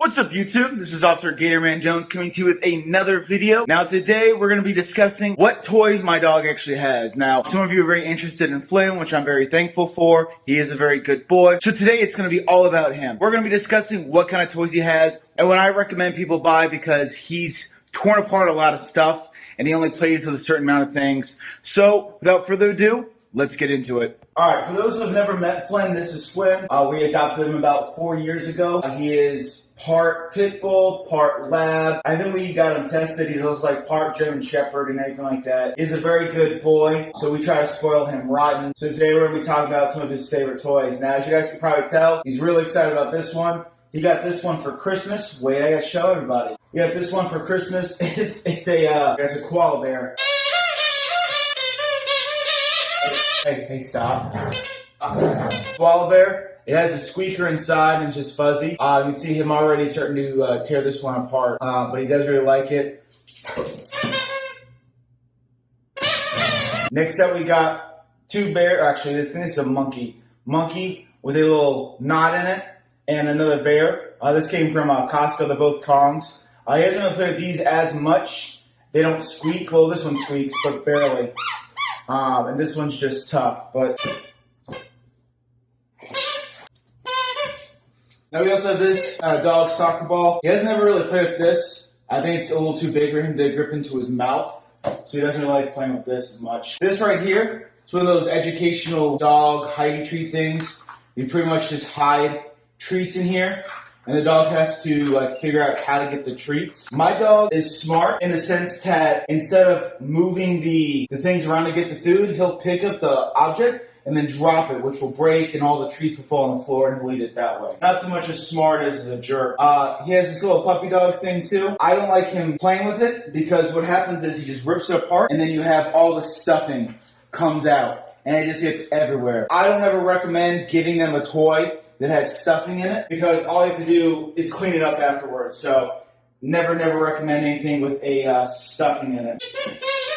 What's up, YouTube? This is Officer Gatorman Jones coming to you with another video. Now today we're going to be discussing what toys my dog actually has. Now some of you are very interested in Flynn, which I'm very thankful for. He is a very good boy. So today it's going to be all about him. We're going to be discussing what kind of toys he has and what I recommend people buy because he's torn apart a lot of stuff and he only plays with a certain amount of things. So without further ado, let's get into it. Alright, for those who have never met Flynn, this is Flynn. We adopted him about 4 years ago. He is part pit bull, part lab. I think we got him tested. He looks like part German Shepard and everything like that. He's a very good boy, so we try to spoil him rotten. So today we're going to be talking about some of his favorite toys. Now, as you guys can probably tell, he's really excited about this one. He got this one for Christmas. Wait, I gotta show everybody. He got this one for Christmas. It's a koala bear. Hey, stop. Koala bear. It has a squeaker inside and it's just fuzzy. You can see him already starting to tear this one apart, but he does really like it. Next up, we got two bears. Actually, this is a monkey. Monkey with a little knot in it and another bear. This came from Costco. They're both Kongs. He doesn't really play with these as much. They don't squeak. Well, this one squeaks, but barely. And this one's just tough, but... Now we also have this dog soccer ball. He hasn't ever really played with this. I think it's a little too big for him to grip into his mouth, so he doesn't really like playing with this as much. This right here is one of those educational dog hidey treat things. You pretty much just hide treats in here, and the dog has to figure out how to get the treats. My dog is smart in the sense that instead of moving the things around to get the food, he'll pick up the object and then drop it, which will break, and all the treats will fall on the floor, and he'll eat it that way. Not so much as smart as a jerk. He has this little puppy dog thing, too. I don't like him playing with it, because what happens is he just rips it apart, and then you have all the stuffing comes out, and it just gets everywhere. I don't ever recommend giving them a toy that has stuffing in it, because all you have to do is clean it up afterwards. So, never recommend anything with a stuffing in it.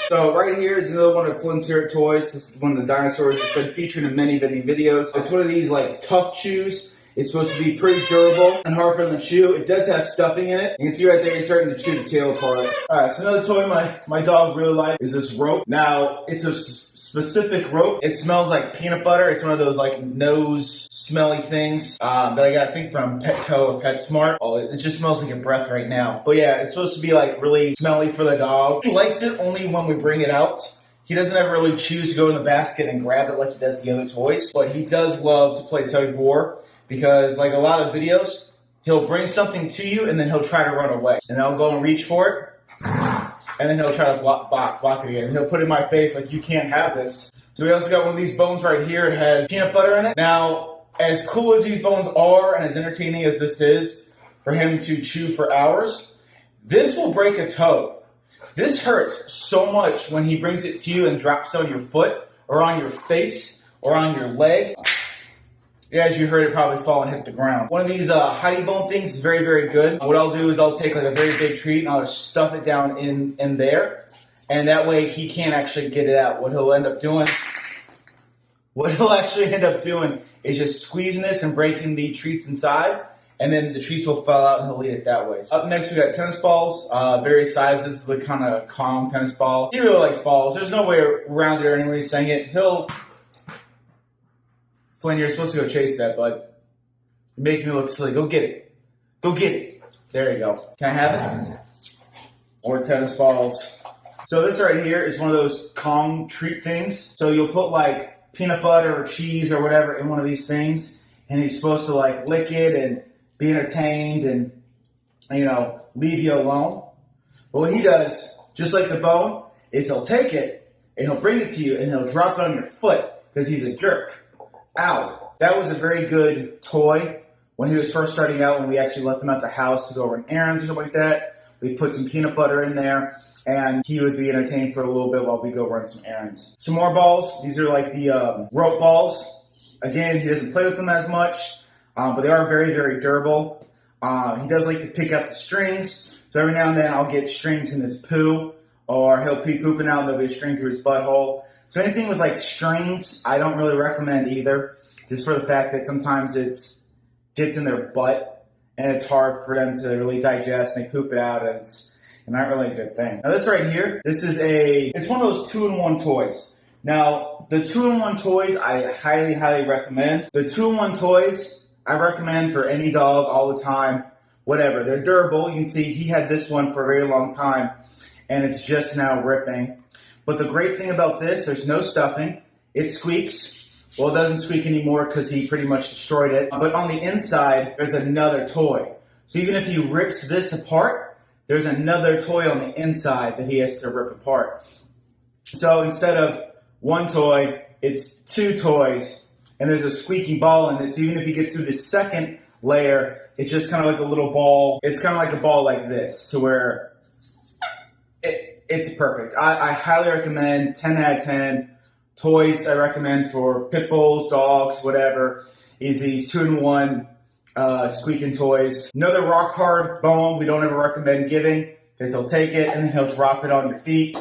So right here is another one of Flynn's favorite toys. This is one of the dinosaurs. It's been featured in many videos. It's one of these tough chews. It's supposed to be pretty durable and hard for them to chew. It does have stuffing in it. You can see right there, he's starting to chew the tail apart. Alright, so another toy my dog really likes is this rope. Now, it's a specific rope. It smells like peanut butter. It's one of those nose smelly things that I got, I think, from Petco or PetSmart. Oh, it just smells like a breath right now. But yeah, it's supposed to be really smelly for the dog. He likes it only when we bring it out. He doesn't ever really choose to go in the basket and grab it like he does the other toys. But he does love to play tug of war because, a lot of videos, he'll bring something to you and then he'll try to run away. And then I'll go and reach for it. And then he'll try to block it again. And he'll put it in my face you can't have this. So we also got one of these bones right here. It has peanut butter in it. Now, as cool as these bones are and as entertaining as this is for him to chew for hours, this will break a toe. This hurts so much when he brings it to you and drops it on your foot or on your face or on your leg. Yeah, as you heard, it probably fall and hit the ground. One of these hidey bone things is very good. What I'll do is I'll take a very big treat and I'll just stuff it down in there. And that way he can't actually get it out. What he'll actually end up doing is just squeezing this and breaking the treats inside. And then the treats will fall out and he'll eat it that way. So up next we got tennis balls, various sizes. This is the kind of calm tennis ball. He really likes balls. There's no way around it or any way he's saying it. Flynn, you're supposed to go chase that, bud. You're making me look silly. Go get it. Go get it. There you go. Can I have it? More tennis balls. So this right here is one of those Kong treat things. So you'll put peanut butter or cheese or whatever in one of these things, and he's supposed to lick it and be entertained and, leave you alone. But what he does, just like the bone, is he'll take it and he'll bring it to you and he'll drop it on your foot because he's a jerk. Ow. That was a very good toy when he was first starting out, when we actually left him at the house to go run errands or something like that. We put some peanut butter in there, and he would be entertained for a little bit while we go run some errands. Some more balls. These are the rope balls. Again, he doesn't play with them as much, but they are very durable. He does like to pick up the strings, so every now and then I'll get strings in his poo, or he'll be pooping out and there'll be a string through his butthole. So anything with strings, I don't really recommend either, just for the fact that sometimes it gets in their butt and it's hard for them to really digest, and they poop it out, and it's not really a good thing. Now this right here, it's one of those 2-in-1 toys. Now, the 2-in-1 toys, I highly, highly recommend. The 2-in-1 toys, I recommend for any dog all the time, whatever. They're durable. You can see he had this one for a very long time, and it's just now ripping. But the great thing about this, there's no stuffing. It squeaks. Well, it doesn't squeak anymore because he pretty much destroyed it. But on the inside, there's another toy. So even if he rips this apart, there's another toy on the inside that he has to rip apart. So instead of one toy, it's 2 toys, and there's a squeaky ball in it. So even if he gets through the second layer, it's just kind of like a little ball. It's kind of like a ball like this, to where it's perfect. I highly recommend 10 out of 10. Toys I recommend for pit bulls, dogs, whatever, is these 2-in-1 squeaking toys. Another rock hard bone we don't ever recommend giving, because he'll take it and then he'll drop it on your feet.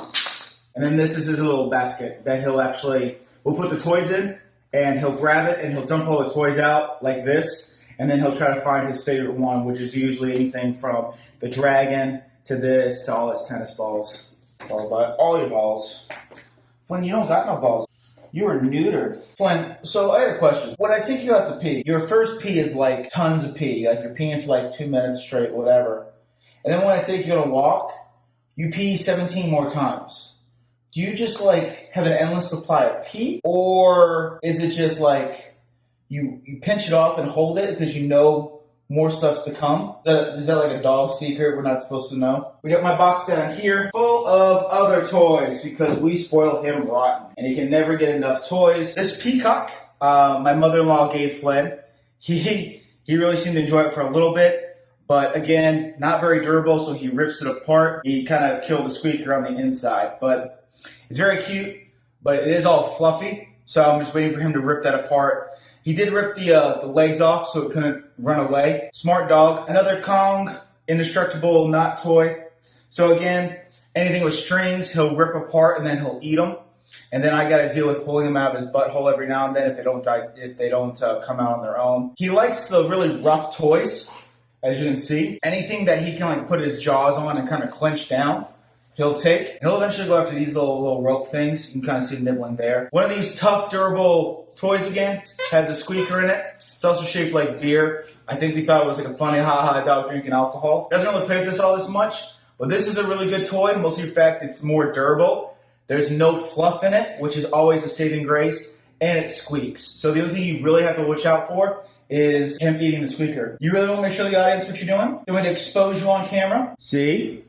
And then this is his little basket that we'll put the toys in, and he'll grab it and he'll dump all the toys out like this, and then he'll try to find his favorite one, which is usually anything from the dragon to this to all his tennis balls. All your balls. Flynn, you don't got no balls. You were neutered. Flynn, so I had a question. When I take you out to pee, your first pee is like tons of pee. Like you're peeing for like 2 minutes straight, whatever. And then when I take you on a walk, you pee 17 more times. Do you just like have an endless supply of pee? Or is it just like you pinch it off and hold it because you know more stuff's to come? Is that like a dog secret we're not supposed to know? We got my box down here full of other toys because we spoil him rotten. And he can never get enough toys. This peacock, my mother-in-law gave Flynn. He really seemed to enjoy it for a little bit. But again, not very durable, so he rips it apart. He kind of killed the squeaker on the inside. But it's very cute, but it is all fluffy. So I'm just waiting for him to rip that apart. He did rip the legs off so it couldn't run away. Smart dog. Another Kong indestructible knot toy. So again, anything with strings, he'll rip apart and then he'll eat them. And then I got to deal with pulling them out of his butthole every now and then if they don't come out on their own. He likes the really rough toys, as you can see. Anything that he can like put his jaws on and kind of clench down, he'll take. And he'll eventually go after these little rope things. You can kind of see the nibbling there. One of these tough, durable toys again has a squeaker in it. It's also shaped like beer. I think we thought it was like a funny haha dog drinking alcohol. Doesn't really play with this all this much, but this is a really good toy, mostly the fact it's more durable. There's no fluff in it, which is always a saving grace, and it squeaks. So the only thing you really have to watch out for is him eating the squeaker. You really want me to show the audience what you're doing? You want me to expose you on camera? See?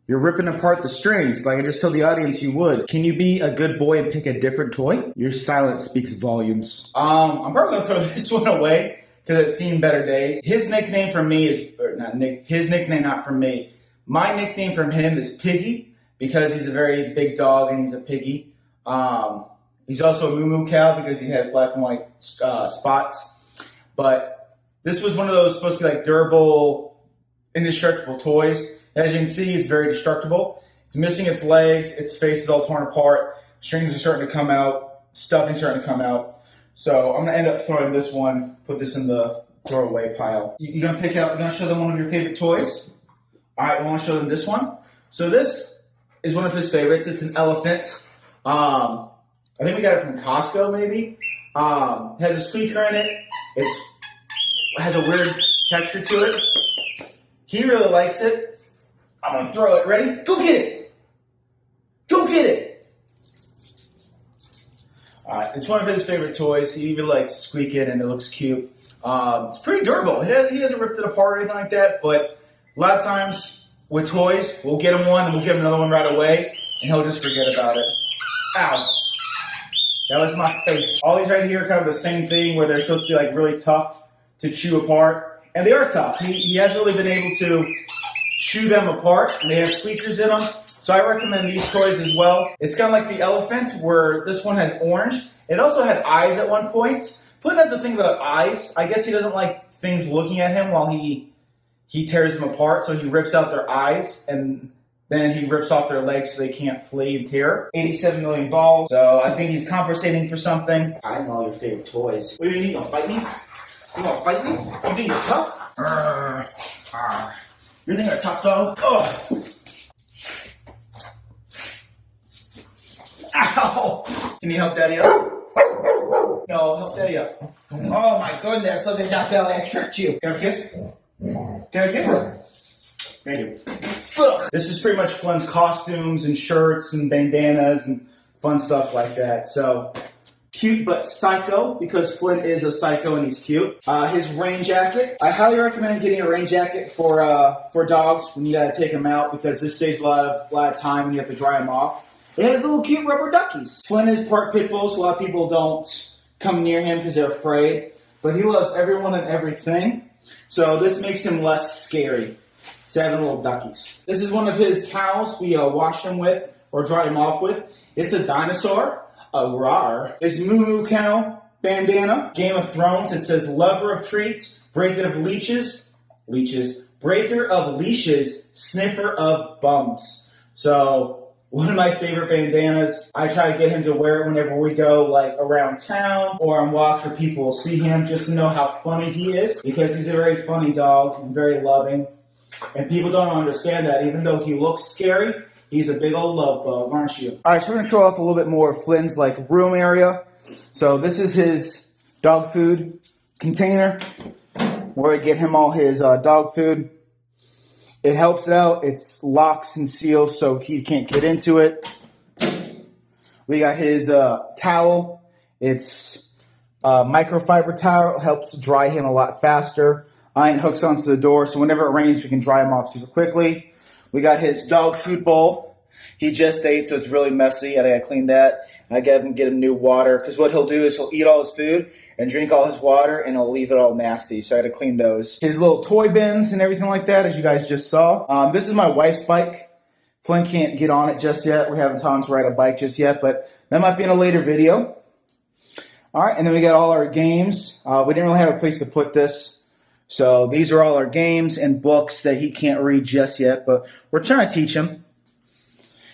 You're ripping apart the strings like I just told the audience you would. Can you be a good boy and pick a different toy? Your silence speaks volumes. I'm probably gonna throw this one away because it's seen better days. His nickname from me is, his nickname not from me. My nickname from him is Piggy because he's a very big dog and he's a piggy. He's also a moo-moo cow because he had black and white spots. But this was one of those supposed to be like durable, indestructible toys. As you can see, it's very destructible. It's missing its legs, its face is all torn apart, strings are starting to come out, stuffing's starting to come out. So I'm gonna end up throwing this one, put this in the throwaway pile. You're gonna show them one of your favorite toys? All right, I wanna show them this one. So this is one of his favorites. It's an elephant. I think we got it from Costco maybe. It has a squeaker in it. It has a weird texture to it. He really likes it. I'm gonna throw it. Ready? Go get it! Go get it! Alright, it's one of his favorite toys. He even likes to squeak it and it looks cute. It's pretty durable. He hasn't ripped it apart or anything like that, but a lot of times with toys, we'll get him one and we'll give him another one right away, and he'll just forget about it. Ow. That was my face. All these right here are kind of the same thing where they're supposed to be like really tough to chew apart. And they are tough. He hasn't really been able to chew them apart, and they have squeakers in them. So I recommend these toys as well. It's kind of like the elephant, where this one has orange. It also had eyes at one point. Flynn has the thing about eyes. I guess he doesn't like things looking at him while he tears them apart, so he rips out their eyes, and then he rips off their legs so they can't flee and tear. 87 million balls, so I think he's compensating for something. I know all your favorite toys. What do you think, you gonna fight me? You gonna fight me? You think you're tough? You think I'm a tough dog? Oh. Ow! Can you help Daddy up? No, help Daddy up. Oh my goodness, look at that belly, I tricked you. Can I have a kiss? Can I have a kiss? Thank you. Ugh. This is pretty much Flynn's costumes and shirts and bandanas and fun stuff like that. So, cute but psycho, because Flynn is a psycho and he's cute. His rain jacket. I highly recommend getting a rain jacket for dogs when you gotta take them out, because this saves a lot of time when you have to dry them off. It has little cute rubber duckies. Flynn is part pit bull, so a lot of people don't come near him because they're afraid. But he loves everyone and everything. So this makes him less scary. So having little duckies. This is one of his cows we wash him with or dry him off with. It's a dinosaur. A rawr. His Moo Moo Cow bandana. Game of Thrones. It says lover of treats, breaker of leeches, breaker of leashes, sniffer of bums. So one of my favorite bandanas. I try to get him to wear it whenever we go like around town or on walks where people will see him, just to know how funny he is, because he's a very funny dog and very loving. And people don't understand that. Even though he looks scary, he's a big old love bug, aren't you? All right, so we're going to show off a little bit more of Flynn's like room area. So this is his dog food container where we get him all his dog food. It helps out. It's locks and seals so he can't get into it. We got his towel. It's microfiber towel. It helps dry him a lot faster. Iron hooks onto the door, so whenever it rains, we can dry him off super quickly. We got his dog food bowl. He just ate, so it's really messy. I gotta clean that. I gotta get him new water, because what he'll do is he'll eat all his food and drink all his water, and he'll leave it all nasty, so I gotta clean those. His little toy bins and everything like that, as you guys just saw. This is my wife's bike. Flynn can't get on it just yet. We haven't taught him to ride a bike just yet, but that might be in a later video. All right, and then we got all our games. We didn't really have a place to put this. So these are all our games and books that he can't read just yet, but we're trying to teach him.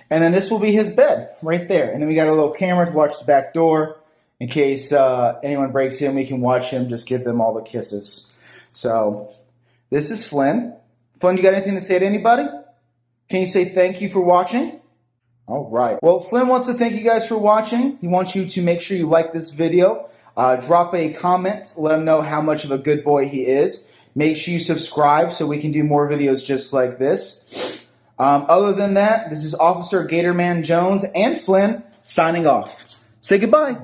And then this will be his bed right there. And then we got a little camera to watch the back door in case anyone breaks in. We can watch him, just give them all the kisses. So this is Flynn. Flynn, you got anything to say to anybody? Can you say thank you for watching? All right. Well, Flynn wants to thank you guys for watching. He wants you to make sure you like this video. Drop a comment. Let him know how much of a good boy he is. Make sure you subscribe so we can do more videos just like this. Other than that, this is Officer Gatorman Jones and Flynn signing off. Say goodbye.